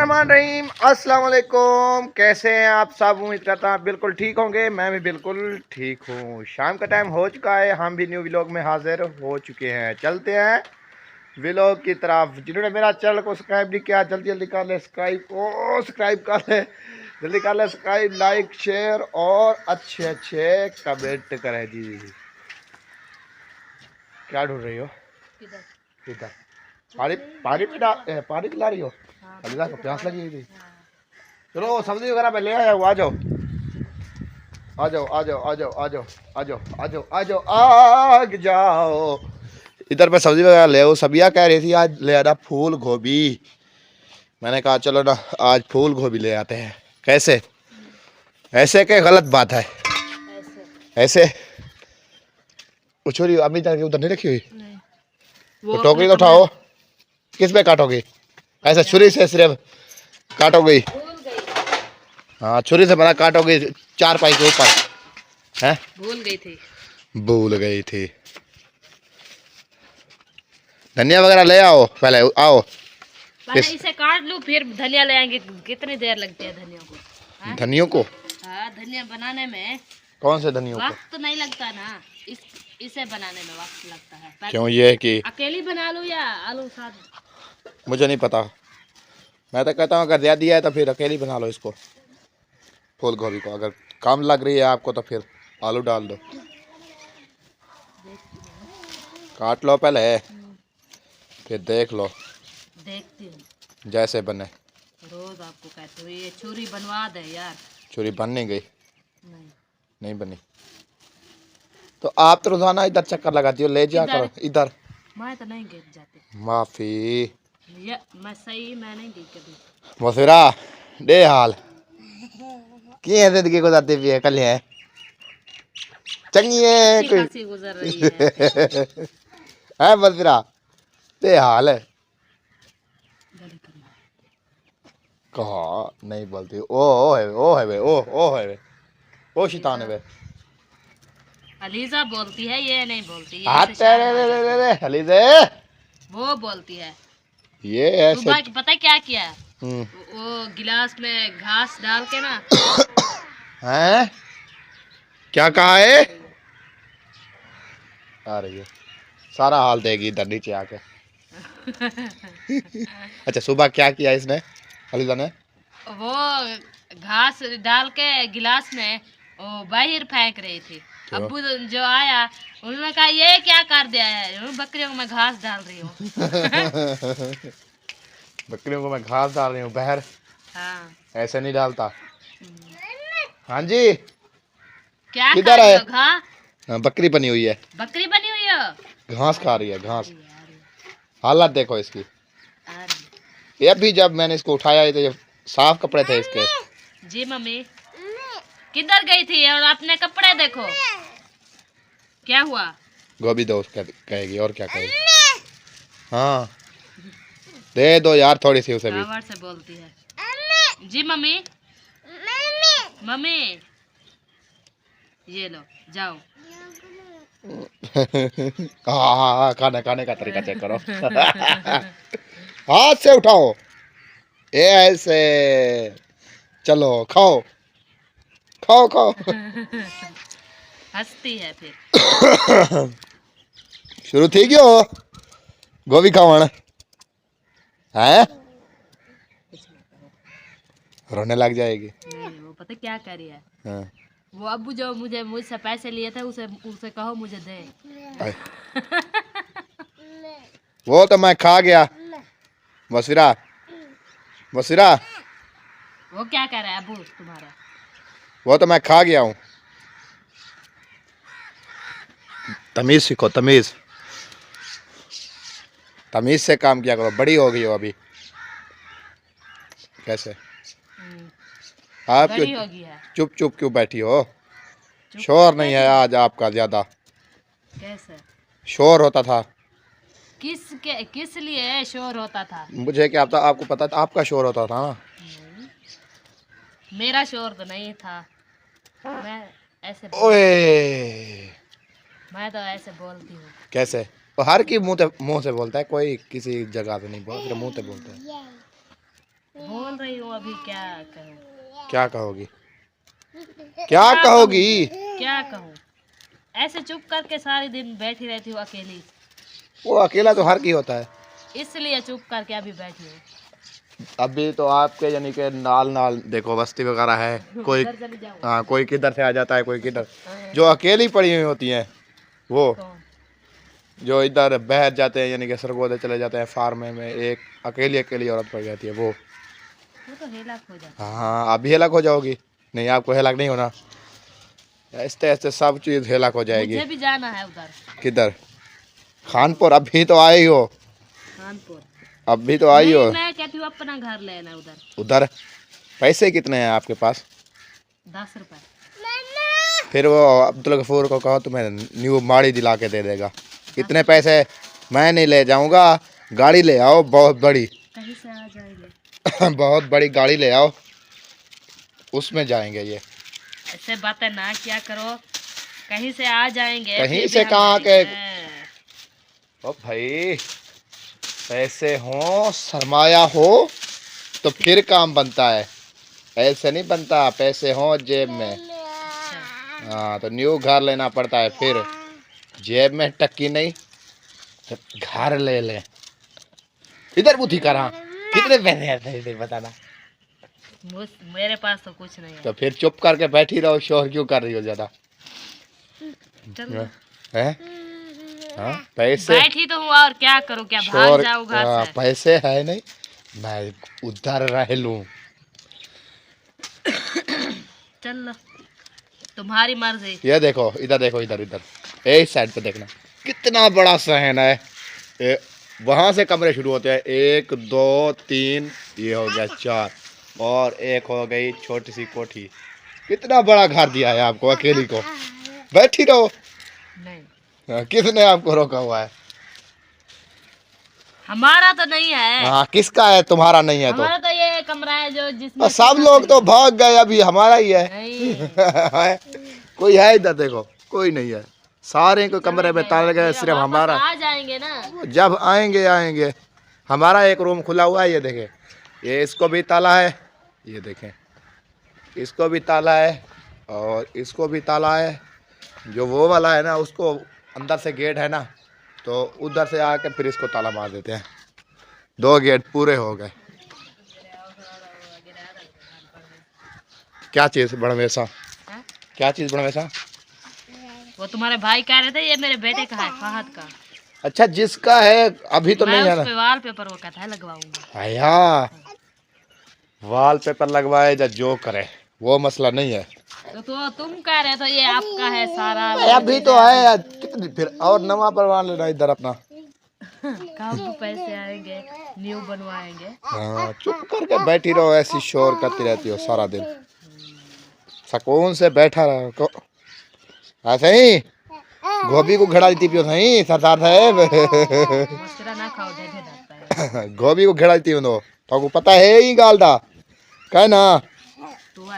बिस्मिल्लाहिर्रहमानिर्रहीम। अस्सलाम वालेकुम। कैसे हैं आप सब? उम्मीद करता हूँ बिल्कुल ठीक होंगे। मैं भी बिल्कुल ठीक हूँ। शाम का टाइम हो चुका है, हम भी न्यू व्लॉग में हाजिर हो चुके हैं। चलते हैं व्लॉग की तरफ। जिन्होंने मेरा चैनल को सब्सक्राइब नहीं किया जल्दी जल्दी कर ले सब्सक्राइब कर ले, जल्दी कर ले सब्सक्राइब, लाइक शेयर और अच्छे अच्छे कमेंट करें जी। क्या ढूंढ रही हो? किधर? पानी पानी पिला रही हो? अलीजा को प्यास लगी थी। चलो सब्जी वगैरह पे ले आया। आ जाओ आ जाओ आ जाओ आ जाओ आ जाओ आ जाओ आ जाओ आ जाओ आग जाओ। इधर पे सब्जी वगैरह ले आओ। सबिया कह रही थी आज ले आना फूल गोभी। मैंने कहा चलो ना आज फूल गोभी ले आते हैं। कैसे? ऐसे क्या गलत बात है? ऐसे छोरी अम्मी जाके उधर नहीं रखी हुई? तो टोकरी तो उठाओ। किस पे काटोगी? ऐसे छुरी से सिर्फ काटोगी? हाँ छुरी से बना काटोगी चार पाई के ऊपर है? भूल गई थी। धनिया वगैरह ले आओ। पहले आओ इसे काट लूं फिर धनिया ले आएंगे। कितनी देर लगती है धनिया को? धनियों को? हाँ धनिया बनाने में कौन से धनियों को? वक्त नहीं लगता ना। इसे बनाने में वक्त लगता है। क्यों? ये है कि अकेली बना लूं या आलू साथ? मुझे नहीं पता। मैं तो कहता हूँ अगर दे दिया है तो फिर अकेली बना लो इसको, फूल गोभी को। अगर काम लग रही है आपको तो फिर आलू डाल दो। काट लो पहले फिर देख लो। देखती हूँ जैसे बने। रोज आपको कहते हुए ये छुरी बनवा दे यार। छुरी बन नहीं गई? नहीं नहीं बनी तो आप तो रोजाना इधर चक्कर लगाती हो। ले जा करो इधर। मैं तो नहीं गिर जाती। माफी। मैं नहीं दी कभी। मसूरा डे हाल की है जिंदगी गुजरती भी है। कल है चंगी है कोई गुजर रही है। है मसूरा डे हाल है। कहा नहीं बोलती। ओ है वे ओ है वे ओ शैतान है वे। अलीजा बोलती है, ये नहीं बोलती। अलीजे वो बोलती है। ये ऐसे पता है क्या किया? वो गिलास में घास डाल के ना हैं? क्या कहा है? आ रही है सारा हाल देगी इधर नीचे आके। अच्छा सुबह क्या किया इसने अलीजा ने? वो घास डाल के गिलास में वो बाहर फेंक रही थी। अब्बू जो आया उन्होंने कहा ये क्या कर दिया है? बकरियों को मैं घास डाल रही हूँ। बकरियों को मैं घास डाल रही हूँ बहर। हाँ ऐसे नहीं डालता। हाँ जी क्या किधर है? हाँ बकरी बनी हुई है। बकरी बनी हुई है। घास खा रही है घास। हालत देखो इसकी। ये भी जब मैंने इसको उठाया तो ये साफ कपड़े थे इसके। जी मम्मी किधर गई थी? और अपने कपड़े देखो। क्या हुआ? गोभी दो कहेगी और क्या कहेगी। हाँ दे दो यार थोड़ी सी उसे भी। से बोलती है। जी मम्मी मम्मी ये लो जाओ। हाँ खाने का तरीका चेक करो। हाथ से उठाओ ये ऐसे। चलो खाओ खाओ खाओ। हंसती है फिर। शुरू थी क्यों गोभी खावन है? रोने लग जाएगी। नहीं वो पता क्या कर रही है? हाँ। वो अब्बू जो मुझसे पैसे लिए थे उसे कहो मुझे दे। वो तो मैं खा गया। मसूरा मसूरा वो क्या कह रहा है अब्बू तुम्हारा? वो तो मैं खा गया हूँ। तमीज सीखो तमीज। तमीज से काम किया करो। बड़ी हो गई हो अभी। कैसे आप बड़ी हो गई है। चुप चुप क्यों बैठी हो? शोर नहीं है आज आपका ज्यादा? कैसे शोर होता था? किस लिए शोर होता था? मुझे क्या पता। आपको पता था आपका शोर होता था ना? मेरा शोर तो नहीं था। मैं ऐसे मैं तो ऐसे बोलती हूँ। कैसे? तो हर की मुंह से बोलता है। कोई किसी जगह से नहीं बोलता, मुंह से बोलता है। बोल बोल रही हूँ अभी, क्या कहूँ? क्या कहोगी? क्या कहोगी? क्या कहूँ? ऐसे चुप करके सारे दिन बैठी रहती हूँ अकेली, वो अकेला तो हर की होता है। इसलिए चुप करके अभी बैठी हूँ। अभी तो आपके यानी कि नाल नाल देखो बस्ती वगैरह है, कोई उधर चली जाऊँ। हाँ कोई किधर से आ जाता है, कोई किधर। जो अकेली पड़ी हुई होती हैं वो, कौन? जो इधर बहर जाते हैं यानी कि सरगोदे चले जाते हैं फार्म में, एक अकेली अकेली औरत पड़ जाती है वो। तो हेलाक हो जाता। हाँ अभी हेलाक हो जाओगी? नहीं, आपको हेलाक नहीं होना, ऐसे ऐसे सब चीज़ हेलाक हो जाएगी। मुझे भी जाना है उधर, किधर? खानपुर? अभी तो आई हो, कानपुर। अभी तो आई हो। नहीं, मैं कहती हूँ अपना घर लेना उधर। उधर पैसे कितने हैं आपके पास? 10 रुपए। फिर वो अब्दुल गफूर को कहो तुम्हें न्यू माड़ी दिला के दे देगा। इतने पैसे मैं नहीं ले जाऊंगा, गाड़ी ले आओ बहुत बड़ी। कहीं से आ जाएंगे। बहुत बड़ी गाड़ी ले आओ, उसमें जाएंगे। ये ऐसे बातें ना किया करो, कहीं से आ जाएंगे। कहीं फिर से भी हम कहाँ के? जाएंगे। ओ भाई, पैसे हो, सरमाया हो तो फिर काम बनता है, ऐसे नहीं बनता। पैसे हो जेब में, अच्छा। हाँ तो न्यू घर लेना पड़ता है। फिर जेब में टक्की नहीं तो घर ले ले। इधर बुद्धि करा, कितने पैसे आते हैं बताना। मेरे पास तो कुछ नहीं है। तो फिर चुप करके बैठी रहो, शोर क्यों कर रही हो ज्यादा? चलो। हैं? हाँ पैसे बैठी तो हूँ, और क्या करूँ? क्या भाग शोर, जाऊँ घर हाँ, से? पैसे है नहीं, मैं उधर रह लूं। चल, तुम्हारी मर्जी। ये देखो, इधर देखो, इधर इधर इस साइड पे देखना, कितना बड़ा सहन है। वहां से कमरे शुरू होते हैं, 1 2 3, ये हो गया 4, और एक हो गई छोटी सी कोठी। कितना बड़ा घर दिया है आपको अकेली को, बैठी रहो। नहीं, हाँ, किसने आपको रोका हुआ है? हमारा तो नहीं है। हाँ किसका है? तुम्हारा नहीं है तो? हमारा तो ये कमरा है जो जिसमें सब लोग तो भाग गए, अभी हमारा ही है। नहीं। कोई है इधर देखो? कोई नहीं है, सारे को कमरे में ताले गए, सिर्फ वापस हमारा। आ जाएंगे ना जब आएंगे आएंगे। हमारा एक रूम खुला हुआ है, ये देखें, ये इसको भी ताला है, ये देखें इसको भी ताला है, और इसको भी ताला है। जो वो वाला है ना, उसको अंदर से गेट है ना, तो उधर से आके फिर इसको ताला मार देते हैं। 2 गेट पूरे हो गए। क्या चीज़ बड़वेसा? हाँ? क्या चीज़ बड़वेसा? वो तुम्हारे भाई कह रहे थे ये मेरे बेटे का है, फहद का। अच्छा, जिसका है अभी तो मैं नहीं है उस ना। पे वॉलपेपर वो कहता है लगवाऊंगा। आया वॉल पेपर लगवाए या जो करे, वो मसला नहीं है। तो तुम कह रहे तो ये आपका है सारा। अभी तो है, कितनी फिर और नवा बनवा लेना इधर अपना। कब पैसे आएंगे न्यू बनवाएंगे। हाँ चुप करके बैठी रहो, ऐसी शोर करती रहती हो सारा दिन, सुकून से बैठा रहो को। ऐसे ही गोभी को घेड़ा देती पियो सही सरदार साहब। मस्तिरा ना खाओ, ढेढे डालता है। गोभी को घेड़ा देती हो तो पता है ही गालदा कह ना। तो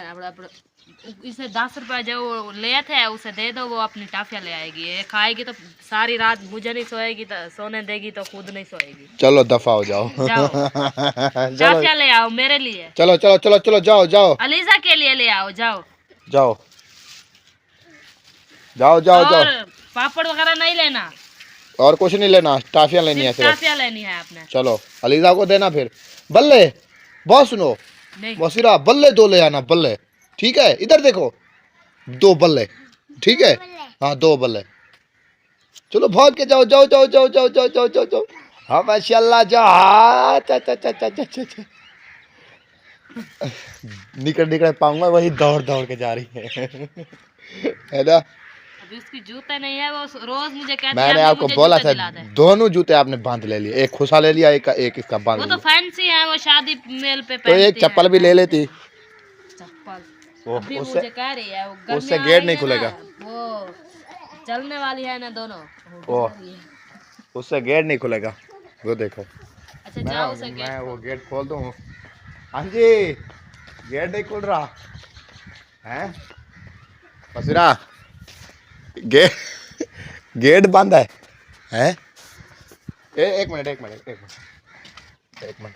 इसे 10 रुपए जो ले थे उसे दे दो, वो अपनी टाफिया ले आएगी। ये खाएगी तो सारी रात मुझे नहीं सोएगी, तो सोने देगी तो खुद नहीं सोएगी। चलो दफा हो जाओ। जाओ टाफिया ले आओ मेरे लिए। चलो चलो चलो चलो जाओ जाओ। अलीजा के लिए ले आओ, जाओ जाओ जाओ जाओ जाओ। और पापड़ वगैरह नहीं लेना, और कुछ नहीं लेना, टाफियाँ लेनी है सिर्फ सिर्फ। टाफिया लेनी है आपने। चलो अलीजा को देना। फिर बल्ले बहुत सुनो, नहीं वसीरा बल्ले 2 ले आना, बल्ले ठीक है? इधर देखो 2 बल्ले, ठीक है? हाँ 2 बल्ले। चलो भाग के जाओ जाओ जाओ जाओ जाओ जाओ जाओ जाओ जाओ। हाँ माशाल्लाह जाओ। निकल निकल पाऊंगा, वही दौड़ दौड़ के जा रही है ना। अभी उसकी जूते नहीं है, वो रोज मुझे कहती है मैंने अम्मी आपको मुझे बोला जूते था, दिला दे। दोनों जूते आपने बांध ले लिए, एक खुशा ले लिया, एक इसका बांध वो लिया। तो फैंसी है, वो शादी मेल पे तो एक चप्पल भी ले लेती। चप्पल अभी मुझे कह रही है, वो उससे गेट नहीं खुलेगा। वो चलने वाली है ना दोनों। ओ उससे गेट नहीं खुलेगा, वो देखो। अच्छा जाओ उसे मैं वो गेट खोल दूँ? हाँ जी, गेट नहीं खुल रहा है बसीरा, गेट बंद है। हैं? एक मिनट एक मिनट एक मिनट एक मिनट।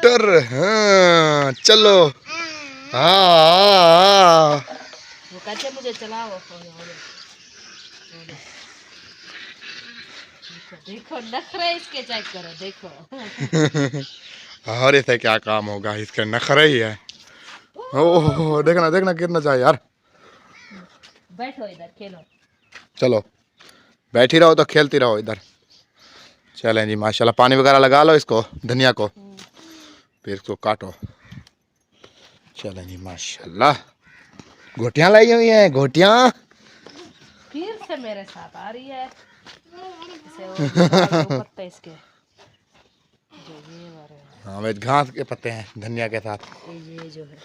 ट्रैक्टर। हाँ चलो। हाँ वो कहते मुझे चलाओ। देखो नखरे इसके, चेक करो देखो। और इसे क्या काम होगा, इसके नखरे ही है। ओह देखना देखना गिरना चाहिए यार। बैठो इधर खेलो। चलो बैठी रहो तो खेलती रहो इधर। चलें जी माशाल्लाह, पानी वगैरह लगा लो इसको, धनिया को, फिर इसको काटो। चलें जी माशाल्लाह। घोटियां लाई हुई हैं, घोटियां। फिर से मेरे साथ आ रही है। इसे वो निकाल दो पत्ते इसके, जो ये वाले हैं। हाँ वे घास के पत्ते हैं धनिया के साथ। ये जो है,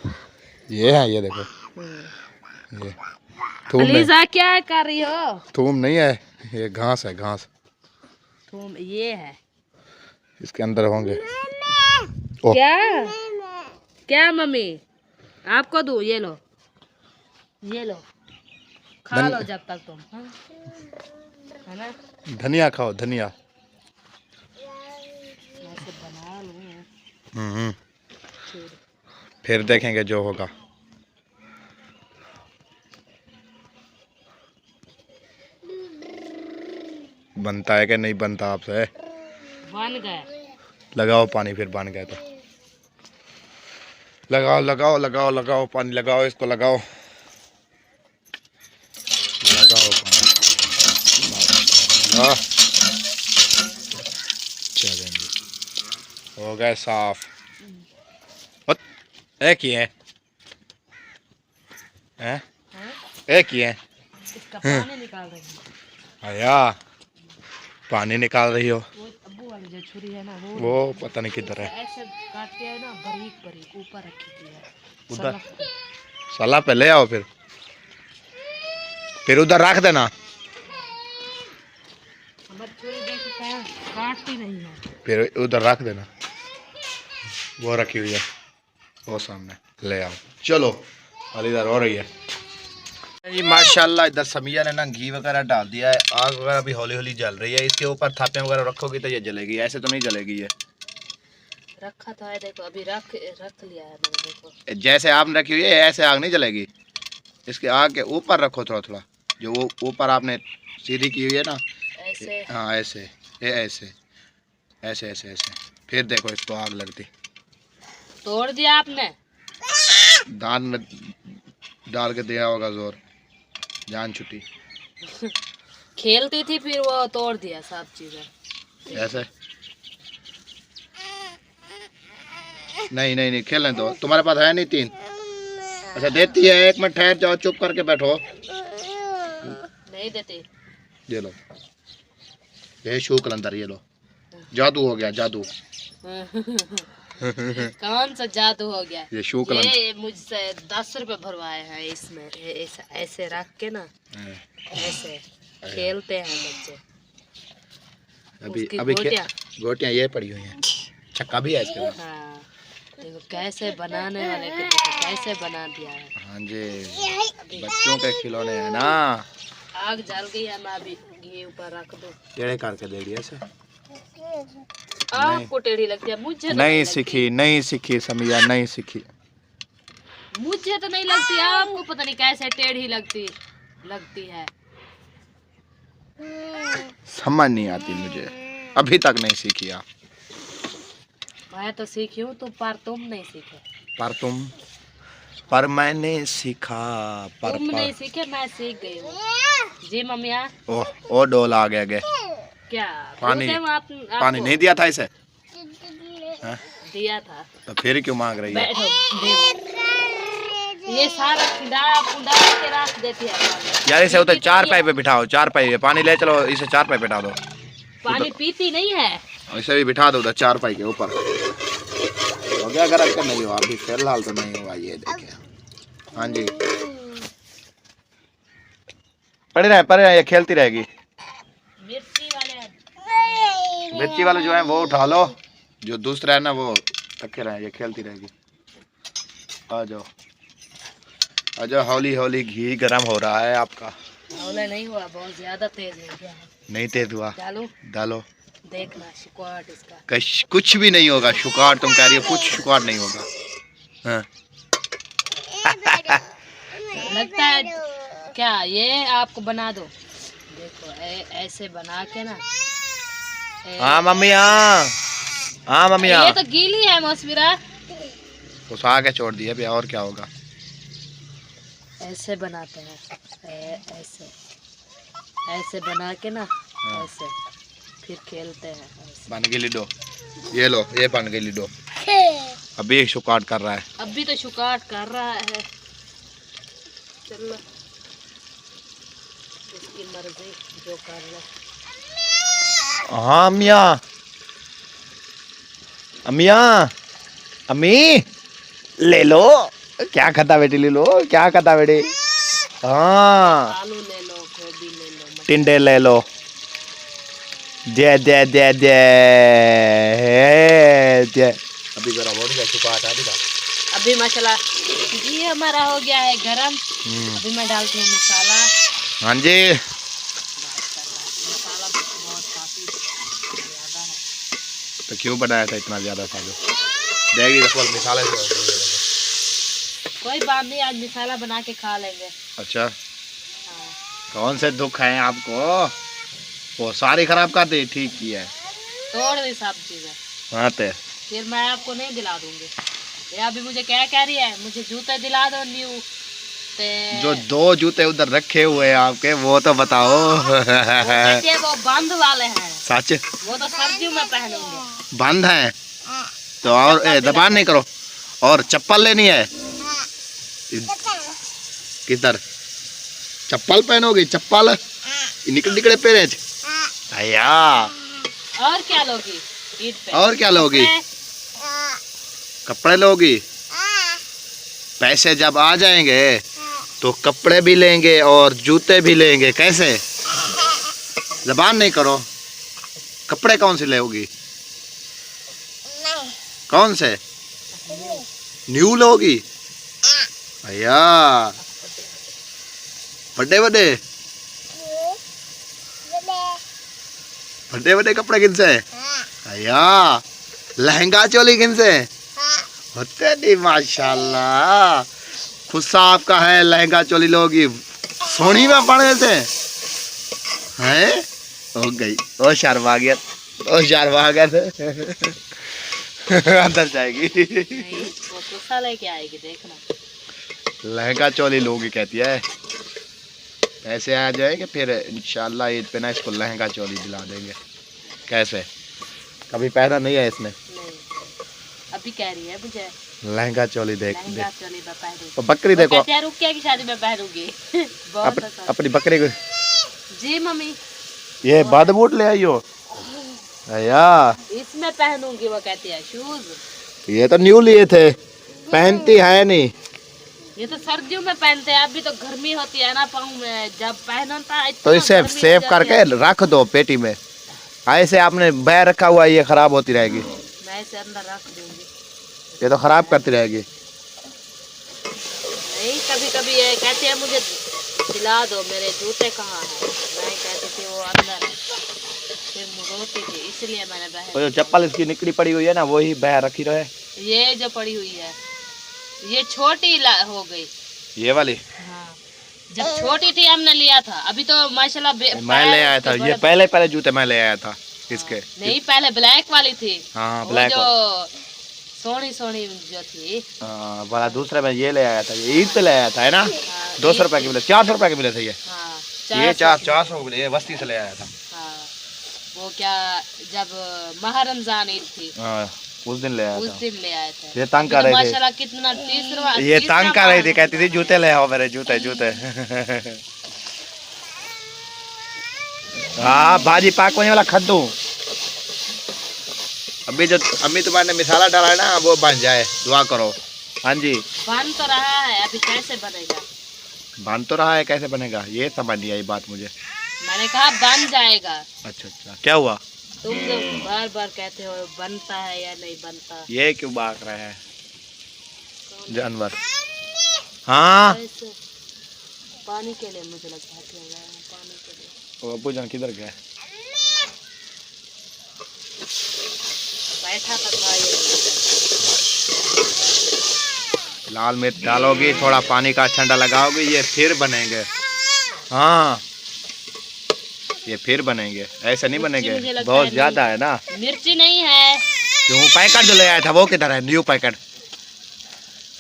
ये है, ये देखो ये थूम है। अलीजा क्या कर रही हो? थूम नहीं है, ये घास है, घास। तुम ये है इसके अंदर होंगे। क्या? क्या मम्मी आपको दूं? ये लो, ये लो, खा लो जब तक तुम। हाँ? है ना? धनिया खाओ, धनिया। ऐसे बना लूं। फिर देखेंगे जो होगा। बनता है कि नहीं बनता आपसे? बन गए। लगाओ पानी, फिर बन गए तो लगाओ लगाओ लगाओ लगाओ पानी लगाओ, इसको लगाओ लगाओ पानी। माशाल्लाह। चलेंगे, हो गए साफ। एक ही है, हैं? एक ही है। इसका पानी निकाल रही हूँ। आया पानी निकाल रही हो? वो अब्बू वाली जो छुरी है ना, वो पता नहीं किधर है। ऐसे काटते हैं ना, बारीक बारीक ऊपर रखी थी है। उधर सला पे ले आओ, फिर उधर रख देना। हमारी छुरी देखते हैं काटती नहीं है। फिर उधर रख देना, वो रखी हुई है वो सामने, ले आओ। चलो वाली इधर हो रही है जी माशाल्लाह। इधर समिया ने ना घी वगैरह डाल दिया है, आग वगैरह भी हौली हौली जल रही है। इसके ऊपर थापे वगैरह रखोगी तो ये जलेगी, ऐसे तो नहीं जलेगी ये। रखा तो है, देखो अभी रख लिया है मैंने, देखो। जैसे आपने रखी हुई है ऐसे आग नहीं जलेगी, इसके आग के ऊपर रखो थोड़ा थोड़ा, जो वो ऊपर आपने सीधी की हुई है ना, ऐसे। हाँ ऐसे, ये ऐसे ऐसे ऐसे ऐसे, फिर देखो इसको आग लगती। तोड़ दिया आपने? दान में डाल के दिया होगा जोर, जान छुट्टी। खेलती थी फिर वो तोड़ दिया सब चीजें। ऐसे नहीं नहीं नहीं, खेलने दो, तुम्हारे पास है नहीं तीन? अच्छा देती है, एक मिनट ठहर जाओ, चुप करके बैठो। नहीं देती। ये लो, ये शू कलंदर, ये लो, जादू हो गया जादू। कौन सा जादू हो गया? ये शू कलंदर, ये मुझसे 10 रुपए भरवाए हैं इसमें। ऐसे ऐसे रख के ना, ऐसे खेलते हैं बच्चे। अभी उसकी अभी गोटियां। गोटियां ये पड़ी हुई हैं, छक्का भी है इसके अंदर। हाँ देखो कैसे बनाने वाले को देखो कैसे बना दिया है। हाँ जी, बच्चों के खिलौने हैं ना। आग जल गई है, मैं अभी घी ऊपर रख दूं। टेढ़े करके दे दिया ऐसे। आपको टेढ़ी लगती है, मुझे तो नहीं लगती। सीखी, नहीं सीखी समिया, नहीं सीखी। मुझे तो नहीं लगती, आपको पता नहीं कैसे टेढ़ी लगती है। समझ नहीं आती मुझे, अभी तक नहीं सीखी आप। मैं तो सीखी हूँ तो, पर तुम नहीं सीखे। पर मैंने सीखा, तुम नहीं सीखे, मैं सीख गई हूँ जी मम्मिया। ओ डोल आ गया, क्या पानी आपको पानी नहीं दिया था इसे? हाँ? दिया था तो फिर क्यों मांग रही है? बैठो, ये सारा कुंडा के रख देती है। यार इसे उधर 4 पाई पे बिठाओ, 4 पाई पे पानी ले चलो, इसे 4 पाई पे बिठा दो। पानी पीती नहीं है। इसे भी बिठा दो उधर 4 पाई के ऊपर। हो गया गरम का? नहीं हुआ अभी, फिलहाल तो नहीं हुआ। ये देखिए, हाँ जी, पड़े रहे, ये खेलती रहेगी। मिर्ची वाले जो है वो उठा लो, जो दूसरा है ना वो रखे रहे, ये खेलती रहेगी। आ जाओ आ जाओ, हौली हौली घी गरम हो रहा है आपका। हौला नहीं हुआ, बहुत ज्यादा तेज हो गया है। नहीं तेज हुआ, डालो डालो। देखना शुकाट इसका। कुछ भी नहीं होगा शुकाट, तुम कह रही हो कुछ शुकाट नहीं होगा। हाँ। लगता है क्या ये आपको बना दो। देखो ऐसे बना के ना। हाँ मम्मी, हाँ हाँ मम्मी, ये हाँ। तो गीली है मौसमीरा। उस आगे छोड़ दिया भैया, और क्या होगा। ऐसे बनाते हैं, ऐसे ऐसे बना के ना, ऐसे फिर खेलते हैं ऐसे। बन गई लिडो, ये लो, ये बन गई लिडो। अभी शुकाट कर रहा है। अभी तो शुकाट कर रहा है। चलो उसकी मर्जी जो कर रहा। हाँ अम्मिया, अम्मिया, अम्मी ले लो। क्या खाता बेटी, ले लो, क्या खाता बेटी। हाँ आलू ले लो, गोभी ले लो, टिंडे ले लो। जय जय जय जय जय। अभी जरा बोल गया शुकाट है। अभी मसाला ये हमारा हो गया है गरम। अभी मैं डालती हूँ मसाला। हाँ जी, मसाला बहुत काफी ज्यादा है। तो क्यों बनाया था इतना ज्यादा था जो देगी मसाले से। कोई बात नहीं, आज मसाला बना के खा लेंगे। अच्छा, हाँ। कौन से दुख है आपको, वो सारी खराब कर दी, ठीक की है। तोड़ दी सब चीजें। हाँ ते फिर मैं आपको नहीं दिला दूंगी। ये अभी मुझे क्या कह रही है, मुझे जूते दिला दो न्यू। जो 2 जूते उधर रखे हुए हैं आपके, वो तो बताओ। वो बंद वाले हैं। सच, वो तो सर्दियों में पहनूंगे। बंद है तो और दबान नहीं करो। और चप्पल लेनी है किधर, चप्पल पहनोगी, चप्पल निकल निकले पैरे भैया। और क्या लोगी ईद पे? और क्या लोगी, कपड़े लोगी। पैसे जब आ जाएंगे तो कपड़े भी लेंगे और जूते भी लेंगे। कैसे, जबान नहीं करो। कपड़े कौन से लोगी, कौन से, न्यू लोगी भैया। बड़े बड़े बड़े बड़े कपड़े किन से भैया, लहंगा चोली किन से होते नहीं। माशाल्लाह, खुद सा आपका है लहंगा चोली लोगी, सोनी में पड़े से हैं। हो गई, ओ शर्मा गया, ओ शर्मा गया। अंदर जाएगी। नहीं, वो गुस्सा लेके आएगी देखना। लहंगा चोली लोगी कहती है। पैसे आ जाएंगे फिर इंशाल्लाह ईद पे ना इसको लहंगा चोली दिला देंगे। कैसे, कभी पहना नहीं है इसने। नहीं, अभी कह रही है मुझे लहंगा चोली देख लहंगा चोली में पहनूंगी। तो बकरी देखो, कहते हैं रुकिया की शादी में पहनूंगी। बहुत पसंद। अपनी बकरी को। जी मम्मी, ये बाद बूट ले आई हो भैया, इसमें पहनूंगी। वो कहती है शूज। ये तो न्यू लिए थे, पहनती है नहीं। ये तो सर्दियों में पहनते हैं, अभी तो गर्मी होती है ना पाँव में, जब पहनता है तो इसे सेव करके रख दो पेटी में। ऐसे आपने बैग रखा हुआ, ये खराब होती रहेगी। मैं इसे अंदर रख दूंगी। ये तो खराब करती रहेगी। नहीं, कभी कभी ये कहती है मुझे दिला दो, मेरे जूते कहाँ हैं। मैं कहती थी वो अंदर है, फिर रोती थी, इसलिए मैंने तो जो चप्पल इसकी निकली पड़ी हुई है ना, वही बह रखी रहे। ये जो पड़ी हुई है ये छोटी हो गई, ये वाली। हाँ, जब छोटी थी हमने लिया था। अभी तो माशाल्लाह मैं ले आया था ये, पहले जूते मैं ले आया था इसके। नहीं, पहले ब्लैक वाली थी। हाँ ब्लैक जो सोनी सोनी जो थी। हाँ, वाला दूसरा मैं ये ले आया था, ये ईद पे ले आया था, है ना। 200 रुपए के मिले, 400 रुपए के मिले थे ये। हाँ, ये 400 के मिले, ये बस्ती से ले आया था। हाँ, वो क्या, जब माह रमजान ईद थी, हाँ, उस दिन ले आया उस था। दिन ले आए थे। ये तंग कर रहे थे, माशाल्लाह कितना तीसरा, ये तंग कर रही थी, कहती थी जूते ले आओ मेरे, जूते जूते। हाँ, भाजी पाक होने वाला कद्दू। अभी जो अम्मी तुम्हारे मसाला डाला है ना, वो बन जाए, दुआ करो। हाँ जी, बन तो रहा है, अभी कैसे बनेगा। बन तो रहा है, कैसे बनेगा ये समझ नहीं आई बात मुझे। मैंने कहा बन जाएगा। अच्छा अच्छा, क्या हुआ। तुम जो बार बार कहते हो बनता है या नहीं बनता। ये क्यों भाग रहे हैं जानवर। हाँ, ऐसे पानी के लिए मुझे लगता है, पानी के लिए। वो अब्बू जान किधर गए। बैठा था ये। लाल मिर्च डालोगी, थोड़ा पानी का ठंडा लगाओगी, ये फिर बनेंगे। हाँ ये फिर बनेंगे, ऐसे नहीं मिर्ची मुझे बनेंगे, लगता बहुत है ज्यादा है ना। मिर्ची नहीं है। क्यों, पैकेट जो ले आया था वो किधर है, न्यू पैकेट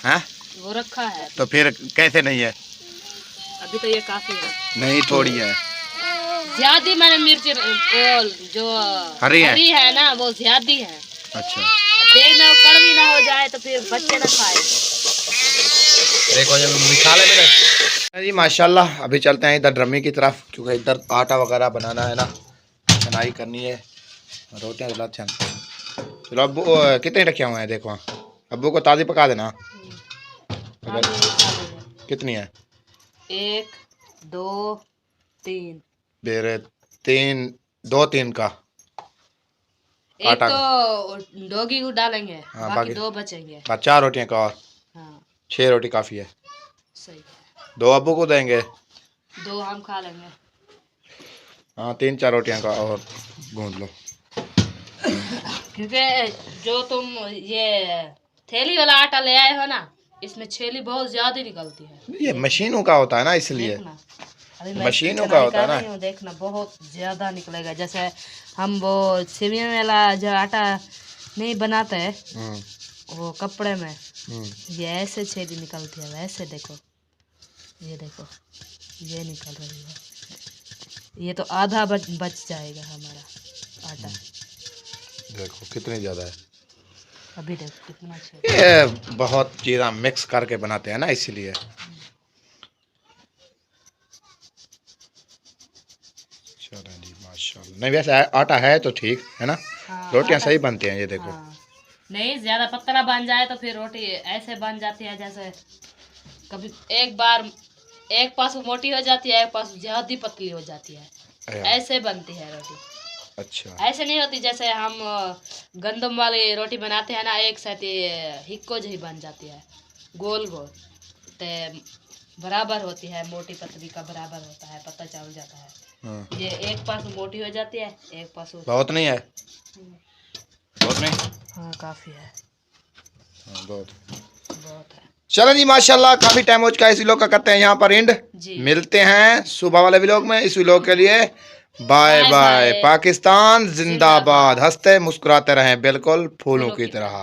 है? वो रखा है। तो फिर कैसे नहीं है? अभी तो ये काफी है। नहीं थोड़ी है, ज्यादा मैंने मिर्ची जो हरी है ना वो ज्यादा है। अच्छा तेल में वो कड़वी ना हो जाए तो फिर बच्चे ना खाए। देखो जब मिसाले में जी माशाल्लाह। अभी चलते हैं इधर ड्रमी की तरफ, क्योंकि इधर आटा वगैरह बनाना है ना, चनाई करनी है, रोटियाँ जलाते हैं। चलो अब्बू कितने रखे हुए हैं देखो, अब्बू को ताज़ी पका देना। कितनी है? 1 2 3। फिर 2-3 का एक आटा तो डोगी को डालेंगे, हाँ, बाकी 2 बचेंगे। 4 रोटियाँ का, और हाँ 6 रोटी काफ़ी है। सही है। 2 अब्बू को देंगे, 2 हम खा लेंगे। हाँ 3-4 रोटियाँ का और गूंद लो। क्योंकि जो तुम ये थैली वाला आटा ले आए हो ना, इसमें छेली बहुत ज्यादा निकलती है। ये मशीनों का होता है ना, इसलिए देखना, अभी मैं मशीनों का होता है कर ना। रही हूँ, देखना बहुत ज्यादा निकलेगा। जैसे हम वो सेवियों वाला जो आटा नहीं बनाते हैं वो कपड़े में, ये ऐसे छेली निकलती है, वैसे देखो, ये देखो, ये निकल रही है। ये तो आधा बच जाएगा हमारा आटा। देखो कितनी ज़्यादा है। अभी देखो कितना छेली। ये बहुत चीज़ें मिक्स करके बनाते हैं ना, इसीलिए। चलो जी माशाल्लाह। नहीं वैसे आटा है तो ठीक है ना, हाँ, रोटियां आटा सही बनती हैं। ये देखो हाँ। नहीं ज्यादा पतला बन जाए तो फिर रोटी ऐसे बन जाती है, जैसे कभी एक बार एक पास मोटी हो जाती है, एक पास ज्यादा पतली हो जाती है, ऐसे बनती है रोटी। अच्छा ऐसे नहीं होती जैसे हम गंदम वाली रोटी बनाते हैं ना, एक साथ हिक्को जही बन जाती है, गोल गोल ते बराबर होती है, मोटी पतली का बराबर होता है, पता चल जाता है। ये एक पास मोटी हो जाती है, एक पास बहुत नहीं है, बहुत नहीं, हाँ काफी है, बहुत बहुत है। चलो जी माशाल्लाह, काफी टाइम हो चुका है, इसी लोग का करते हैं यहाँ पर एंड। मिलते हैं सुबह वाले व्लॉग में। इस व्लॉग के लिए बाय बाय। पाकिस्तान जिंदाबाद। हंसते मुस्कुराते रहें, बिल्कुल फूलों की तरह।